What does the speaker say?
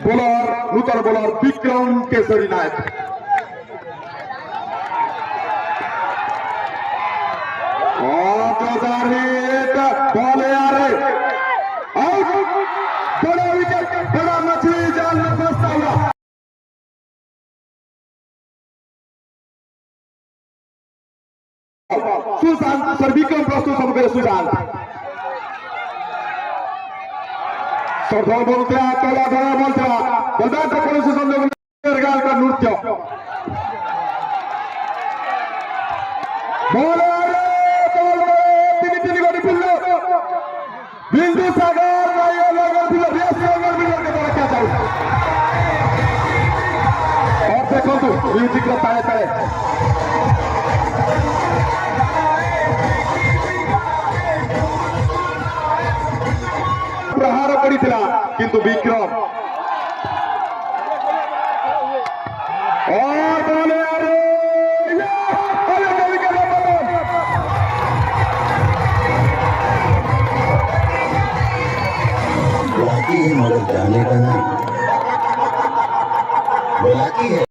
Bowler নূতন bowler Vikram Keshari নায়ক। বলে আরে बड़ा विकेट, बड़ा मछली जाल में फंसता हुआ सुशांत सर विक्रम प्रस्तुत समग्र सुशांत सरदार बोलते तला धरा बोलते बदात पुलिस संदेगाल का नृत्य बिंदु सागर और देखो म्यूजिक ताले ताले प्रहार पड़ी किंतु विक्रम और बोले मगर जाने का नहीं बोला कि है।